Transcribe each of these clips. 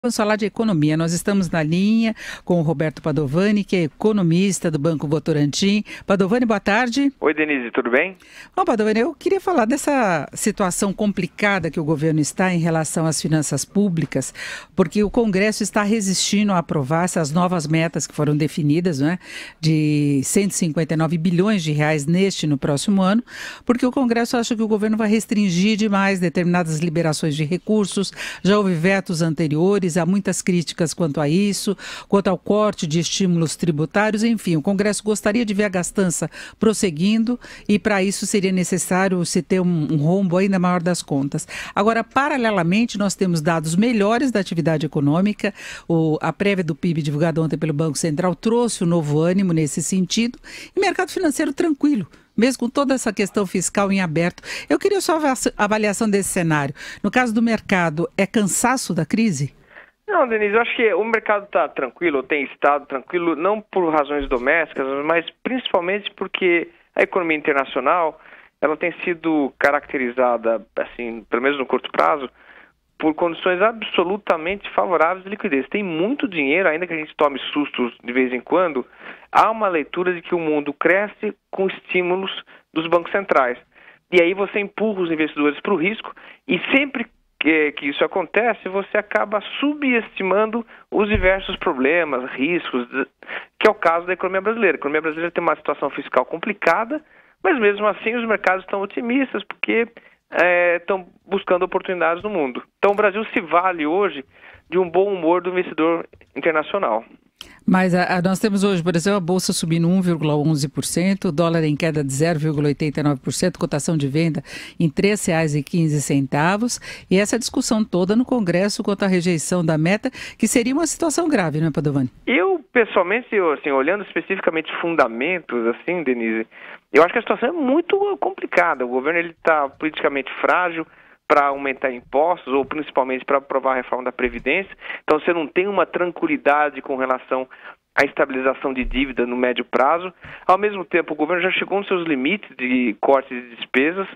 Vamos falar de economia. Nós estamos na linha com o Roberto Padovani, que é economista do Banco Votorantim. Padovani, boa tarde. Oi, Denise, tudo bem? Bom, Padovani, eu queria falar dessa situação complicada que o governo está em relação às finanças públicas, porque o Congresso está resistindo a aprovar essas novas metas que foram definidas, né, de 159 bilhões de reais neste e no próximo ano, porque o Congresso acha que o governo vai restringir demais determinadas liberações de recursos. Já houve vetos anteriores, há muitas críticas quanto a isso, quanto ao corte de estímulos tributários. Enfim, o Congresso gostaria de ver a gastança prosseguindo e para isso seria necessário se ter um rombo ainda maior das contas. Agora, paralelamente, nós temos dados melhores da atividade econômica. A prévia do PIB divulgada ontem pelo Banco Central trouxe um novo ânimo nesse sentido e mercado financeiro tranquilo, mesmo com toda essa questão fiscal em aberto. Eu queria só a avaliação desse cenário. No caso do mercado, é cansaço da crise? Não, Denise, eu acho que o mercado está tranquilo, tem estado tranquilo, não por razões domésticas, mas principalmente porque a economia internacional ela tem sido caracterizada, assim, pelo menos no curto prazo, por condições absolutamente favoráveis de liquidez. Tem muito dinheiro, ainda que a gente tome sustos de vez em quando, há uma leitura de que o mundo cresce com estímulos dos bancos centrais. E aí você empurra os investidores para o risco e sempre que isso acontece, você acaba subestimando os diversos problemas, riscos, que é o caso da economia brasileira. A economia brasileira tem uma situação fiscal complicada, mas mesmo assim os mercados estão otimistas porque estão buscando oportunidades no mundo. Então o Brasil se vale hoje de um bom humor do investidor internacional. Mas nós temos hoje, por exemplo, a Bolsa subindo 1,11%, o dólar em queda de 0,89%, cotação de venda em R$ 3,15. E essa discussão toda no Congresso quanto à rejeição da meta, que seria uma situação grave, não é, Padovani? Eu, pessoalmente, assim, olhando especificamente fundamentos, assim, Denise, eu acho que a situação é muito complicada. O governo está politicamente frágil para aumentar impostos, ou principalmente para aprovar a reforma da Previdência. Então você não tem uma tranquilidade com relação à estabilização de dívida no médio prazo. Ao mesmo tempo, o governo já chegou nos seus limites de cortes de despesas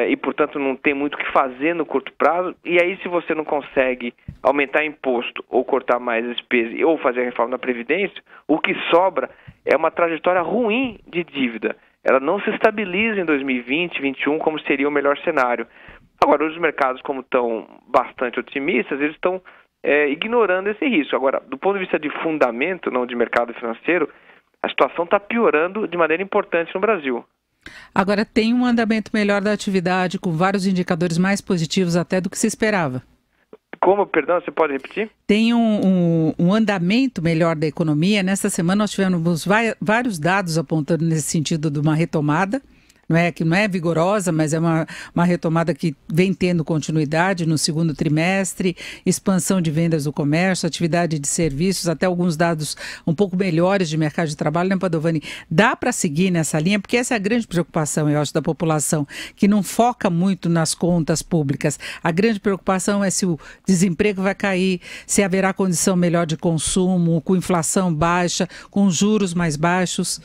e, portanto, não tem muito o que fazer no curto prazo. E aí, se você não consegue aumentar imposto ou cortar mais despesa ou fazer a reforma da Previdência, o que sobra é uma trajetória ruim de dívida. Ela não se estabiliza em 2020, 2021, como seria o melhor cenário. Agora, os mercados, como estão bastante otimistas, eles estão ignorando esse risco. Agora, do ponto de vista de fundamento, não de mercado financeiro, a situação está piorando de maneira importante no Brasil. Agora, tem um andamento melhor da atividade, com vários indicadores mais positivos até do que se esperava. Como, perdão, você pode repetir? Tem um andamento melhor da economia. Nesta semana nós tivemos vários dados apontando nesse sentido de uma retomada. Que não é vigorosa, mas é uma retomada que vem tendo continuidade no segundo trimestre, expansão de vendas do comércio, atividade de serviços, até alguns dados um pouco melhores de mercado de trabalho, né, Padovani? Dá para seguir nessa linha? Porque essa é a grande preocupação, eu acho, da população, que não foca muito nas contas públicas. A grande preocupação é se o desemprego vai cair, se haverá condição melhor de consumo, com inflação baixa, com juros mais baixos.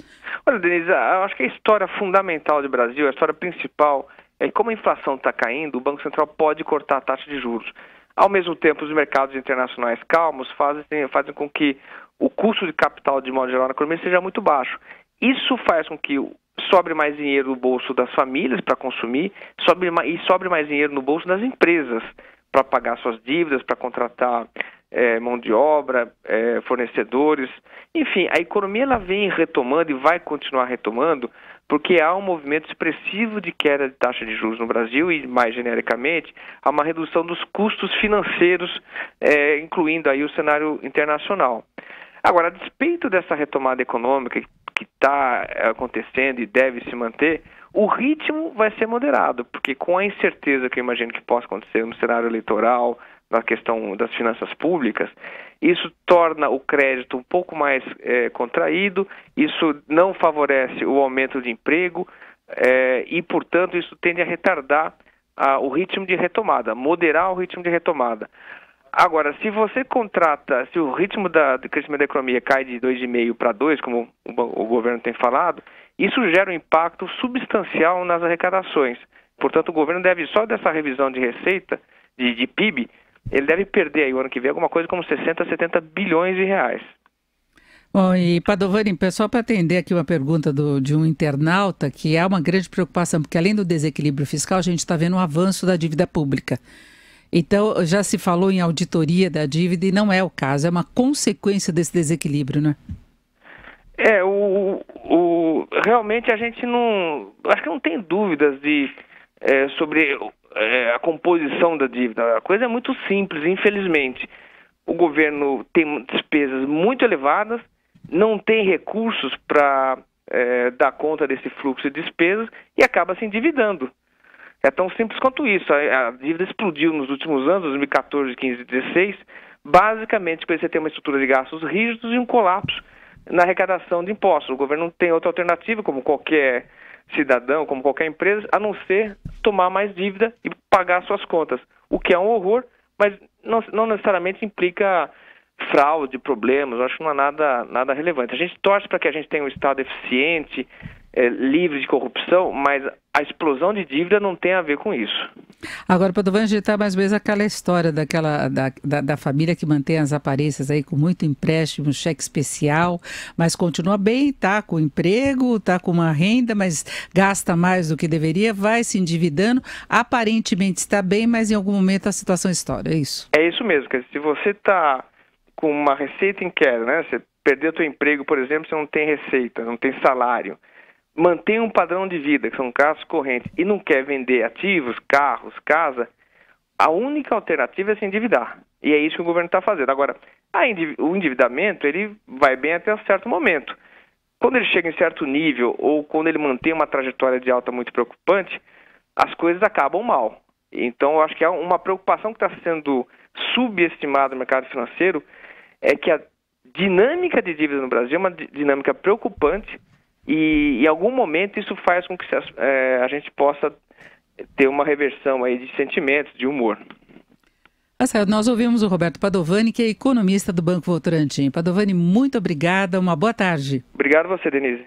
Olha, Denise, eu acho que a história fundamental do Brasil, a história principal, é que como a inflação está caindo, o Banco Central pode cortar a taxa de juros. Ao mesmo tempo, os mercados internacionais calmos fazem com que o custo de capital, de modo geral, na economia seja muito baixo. Isso faz com que sobre mais dinheiro no bolso das famílias para consumir e sobre mais dinheiro no bolso das empresas para pagar suas dívidas, para contratar mão de obra, fornecedores. Enfim, a economia ela vem retomando e vai continuar retomando porque há um movimento expressivo de queda de taxa de juros no Brasil e, mais genericamente, há uma redução dos custos financeiros, incluindo aí o cenário internacional. Agora, a despeito dessa retomada econômica que está acontecendo e deve se manter, o ritmo vai ser moderado, porque com a incerteza que eu imagino que possa acontecer no cenário eleitoral, na questão das finanças públicas, isso torna o crédito um pouco mais contraído, isso não favorece o aumento de emprego e, portanto, isso tende a retardar o ritmo de retomada, moderar o ritmo de retomada. Agora, se o ritmo do crescimento da economia cai de 2,5 para 2, como o governo tem falado, isso gera um impacto substancial nas arrecadações. Portanto, o governo deve, só dessa revisão de receita, de PIB, ele deve perder aí o ano que vem alguma coisa como 60, 70 bilhões de reais. Bom, e Padovani, pessoal, para atender aqui uma pergunta de um internauta, que é uma grande preocupação, porque além do desequilíbrio fiscal, a gente está vendo um avanço da dívida pública. Então, já se falou em auditoria da dívida e não é o caso, é uma consequência desse desequilíbrio, né? Realmente a gente não... Acho que não tem dúvidas sobre a composição da dívida. A coisa é muito simples, infelizmente. O governo tem despesas muito elevadas, não tem recursos para dar conta desse fluxo de despesas e acaba se endividando. É tão simples quanto isso. A dívida explodiu nos últimos anos, 2014, 15 e 16, basicamente porque você tem uma estrutura de gastos rígidos e um colapso na arrecadação de impostos. O governo não tem outra alternativa, como qualquer cidadão, como qualquer empresa, a não ser tomar mais dívida e pagar suas contas, o que é um horror, mas não necessariamente implica fraude, problemas. Eu acho que não é nada relevante. A gente torce para que a gente tenha um Estado eficiente, livre de corrupção, mas a explosão de dívida não tem a ver com isso. Agora, Padovani, a gente está mais ou menos aquela história da família que mantém as aparências aí com muito empréstimo, cheque especial, mas continua bem, está com emprego, está com uma renda, mas gasta mais do que deveria, vai se endividando, aparentemente está bem, mas em algum momento a situação estoura, é isso? É isso mesmo, que se você está com uma receita em queda, né? Você perdeu o seu emprego, por exemplo, você não tem receita, não tem salário, mantém um padrão de vida, que são gastos correntes, e não quer vender ativos, carros, casa, a única alternativa é se endividar. E é isso que o governo está fazendo. Agora, o endividamento, ele vai bem até um certo momento. Quando ele chega em certo nível, ou quando ele mantém uma trajetória de alta muito preocupante, as coisas acabam mal. Então, eu acho que é uma preocupação que está sendo subestimada no mercado financeiro, é que a dinâmica de dívida no Brasil é uma dinâmica preocupante, e em algum momento isso faz com que a gente possa ter uma reversão aí de sentimentos, de humor. Nós ouvimos o Roberto Padovani, que é economista do Banco Votorantim. Padovani, muito obrigada, uma boa tarde. Obrigado a você, Denise.